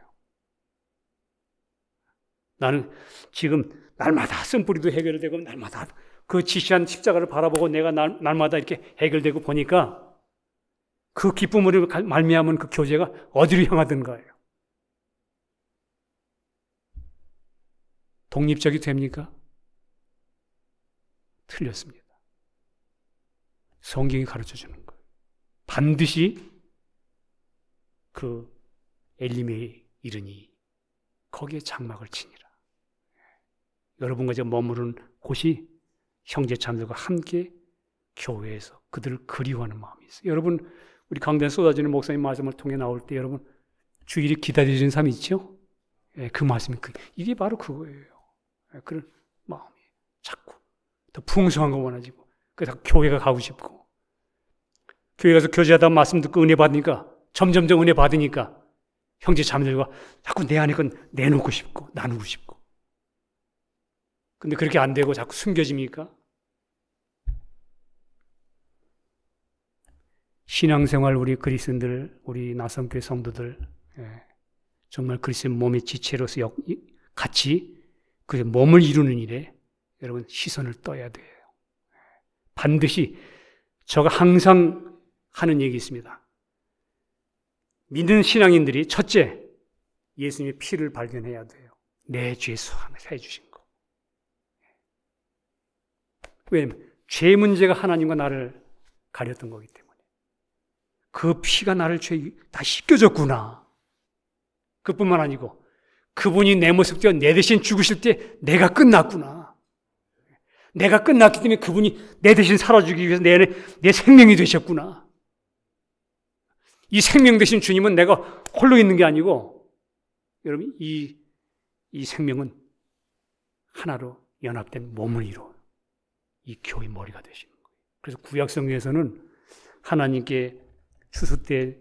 나는 지금 날마다 쓴뿌리도 해결되고 날마다 그 지시한 십자가를 바라보고 내가 날마다 이렇게 해결되고 보니까 그 기쁨으로 말미암은 그 교제가 어디로 향하던가요? 독립적이 됩니까? 틀렸습니다. 성경이 가르쳐주는 거예요. 반드시 그 엘림에 이르니 거기에 장막을 치니라. 여러분과 제가 머무르는 곳이 형제자매들과 함께 교회에서 그들을 그리워하는 마음이 있어요. 여러분, 우리 강단 쏟아지는 목사님 말씀을 통해 나올 때 여러분 주일이 기다려지는 삶이 있죠? 예, 그 말씀이 이게 바로 그거예요. 예, 그런 마음이 자꾸 더 풍성한 거 원하지고 그래서 교회가 가고 싶고 교회 가서 교제하다 말씀 듣고 은혜 받으니까 점점점 은혜 받으니까 형제 자매들과 자꾸 내 안에 건 내놓고 싶고 나누고 싶고 근데 그렇게 안 되고 자꾸 숨겨집니까? 신앙생활 우리 그리스도인들, 우리 나성교회 성도들 정말 그리스도의 몸의 지체로서 같이 그 몸을 이루는 일에 여러분 시선을 떠야 돼요. 반드시 제가 항상 하는 얘기 있습니다. 믿는 신앙인들이 첫째, 예수님의 피를 발견해야 돼요. 내 죄 수함해 주신 거. 왜냐하면 죄 문제가 하나님과 나를 가렸던 거기 때문에. 그 피가 나를 죄 다 씻겨줬구나. 그뿐만 아니고 그분이 내 모습 되어 내 대신 죽으실 때 내가 끝났구나. 내가 끝났기 때문에 그분이 내 대신 살아주기 위해서 내 생명이 되셨구나. 이 생명 되신 주님은 내가 홀로 있는 게 아니고 여러분 이 생명은 하나로 연합된 몸을 이루어 이 교회 머리가 되시는 거예요. 그래서 구약성경에서는 하나님께 추수 때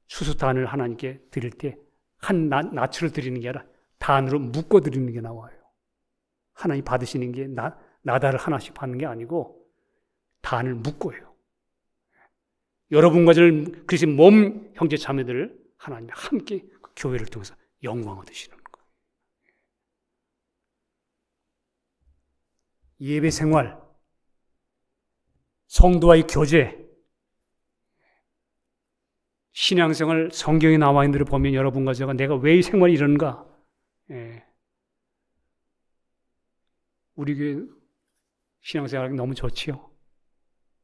추수단을 하나님께 드릴 때 한 나추를 드리는 게 아니라 단으로 묶어 드리는 게 나와요. 하나님 받으시는 게 나달을 하나씩 받는 게 아니고 단을 묶어요. 여러분과 저를 그리스도의 몸 형제 자매들을 하나님이 함께 그 교회를 통해서 영광을 얻으시는 거예요. 예배 생활, 성도와의 교제, 신앙생활 성경에 나와 있는 대로 보면 여러분과 제가 내가 왜 이 생활이 이런가? 우리 교회 신앙생활이 너무 좋지요.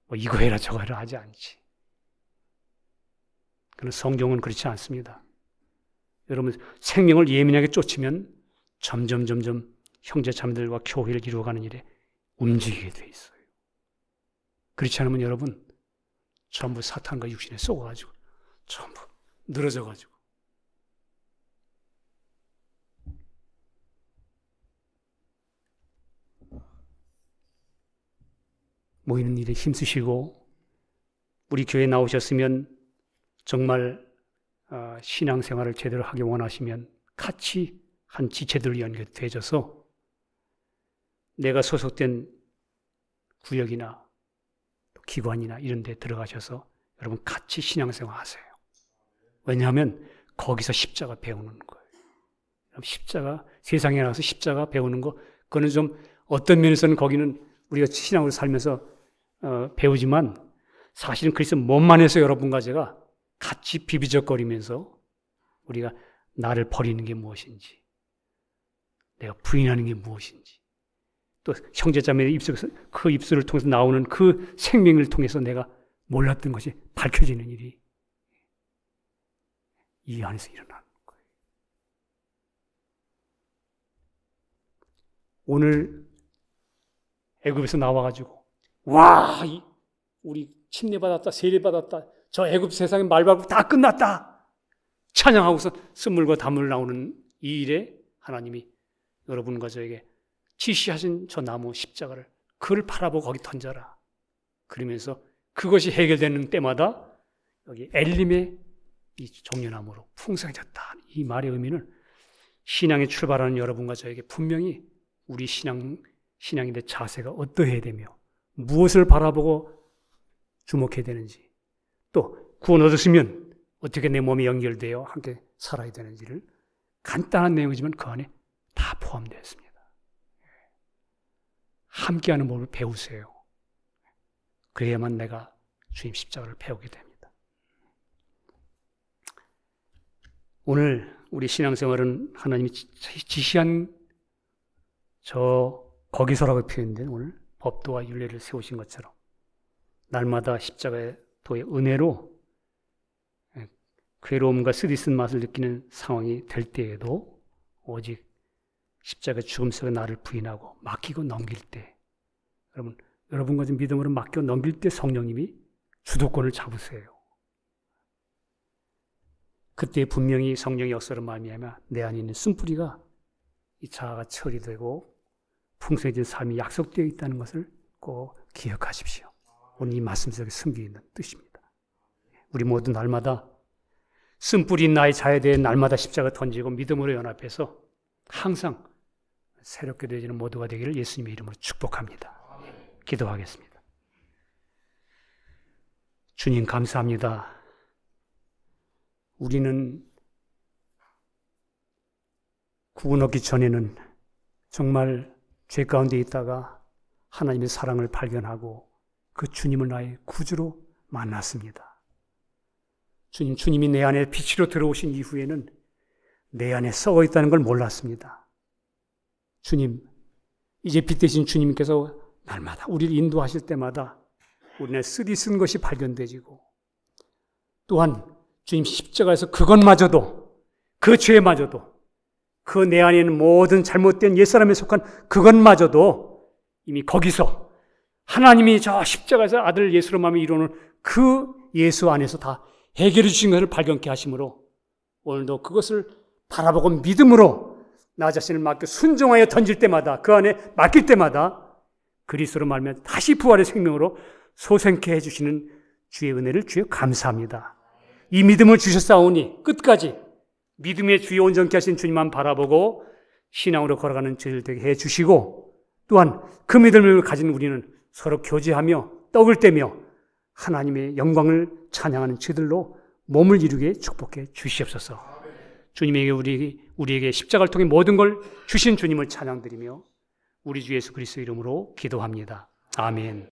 뭐 이거 해라 저거 해라 하지 않지. 그러나 성경은 그렇지 않습니다. 여러분 생명을 예민하게 쫓으면 점점 형제 자매들과 교회를 이루어가는 일에 움직이게 돼 있어요. 그렇지 않으면 여러분 전부 사탄과 육신에 쏘아가지고 전부 늘어져가지고 모이는 일에 힘쓰시고 우리 교회에 나오셨으면 정말 신앙생활을 제대로 하기 원하시면 같이 한 지체들 연결되어져서 내가 소속된 구역이나 기관이나 이런 데 들어가셔서 여러분 같이 신앙생활 하세요. 왜냐하면 거기서 십자가 배우는 거예요. 십자가, 세상에 나가서 십자가 배우는 거, 그거는 좀 어떤 면에서는 거기는 우리가 신앙으로 살면서 배우지만 사실은 그리스도 몸만 해서 여러분과 제가 같이 비비적거리면서 우리가 나를 버리는 게 무엇인지, 내가 부인하는 게 무엇인지, 또 형제자매의 입술에서 그 입술을 통해서 나오는 그 생명을 통해서 내가 몰랐던 것이 밝혀지는 일이 이 안에서 일어나는 거예요. 오늘 애굽에서 나와가지고 와, 우리 침례받았다, 세례받았다, 저 애굽 세상의 말발굽 다 끝났다 찬양하고서 쓴물과 단물 나오는 이 일에 하나님이 여러분과 저에게 지시하신 저 나무 십자가를 그걸 바라보고 거기 던져라. 그러면서 그것이 해결되는 때마다 여기 엘림의 이 종려나무로 풍성해졌다. 이 말의 의미는 신앙에 출발하는 여러분과 저에게 분명히 우리 신앙인의 자세가 어떠해야 되며 무엇을 바라보고 주목해야 되는지, 또 구원 얻었으면 어떻게 내 몸이 연결되어 함께 살아야 되는지를 간단한 내용이지만 그 안에 다 포함되어 있습니다. 함께하는 법을 배우세요. 그래야만 내가 주님 십자가를 배우게 됩니다. 오늘 우리 신앙생활은 하나님이 지시한 거기서라고 표현된 오늘 법도와 율례를 세우신 것처럼 날마다 십자가의 도의 은혜로 괴로움과 쓰디쓴 맛을 느끼는 상황이 될 때에도 오직 십자가 죽음 속에 나를 부인하고 맡기고 넘길 때, 여러분과 좀 믿음으로 맡겨 넘길 때 성령님이 주도권을 잡으세요. 그때 분명히 성령의 역사로 말미암아 내 안에 있는 쓴뿌리가 이 자아가 처리되고 풍성해진 삶이 약속되어 있다는 것을 꼭 기억하십시오. 오늘 이 말씀 속에 숨겨 있는 뜻입니다. 우리 모두 날마다 쓴뿌리인 나의 자아에 대해 날마다 십자가 던지고 믿음으로 연합해서 항상 새롭게 되어지는 모두가 되기를 예수님의 이름으로 축복합니다. 기도하겠습니다. 주님 감사합니다. 우리는 구원 얻기 전에는 정말 죄 가운데 있다가 하나님의 사랑을 발견하고 그 주님을 나의 구주로 만났습니다. 주님이 내 안에 빛으로 들어오신 이후에는 내 안에 썩어 있다는 걸 몰랐습니다. 주님, 이제 빛 대신 주님께서 날마다 우리를 인도하실 때마다 우리의 쓰디쓴 것이 발견되지고 또한 주님 십자가에서 그것마저도 그 죄마저도 그 내 안에 있는 모든 잘못된 옛사람에 속한 그것마저도 이미 거기서 하나님이 저 십자가에서 아들 예수로 마음에 이루는 그 예수 안에서 다 해결해 주신 것을 발견케 하심으로 오늘도 그것을 바라보고 믿음으로 나 자신을 맡겨 순종하여 던질 때마다 그 안에 맡길 때마다 그리스도로 말미암아 다시 부활의 생명으로 소생케 해주시는 주의 은혜를 주여 감사합니다. 이 믿음을 주셨사오니 끝까지 믿음의 주여 온전케 하신 주님만 바라보고 신앙으로 걸어가는 저희들 되게 해주시고 또한 그 믿음을 가진 우리는 서로 교제하며 떡을 떼며 하나님의 영광을 찬양하는 저희들로 몸을 이루게 축복해 주시옵소서. 주님에게 우리에게 십자가를 통해 모든 걸 주신 주님을 찬양드리며 우리 주 예수 그리스도 이름으로 기도합니다. 아멘.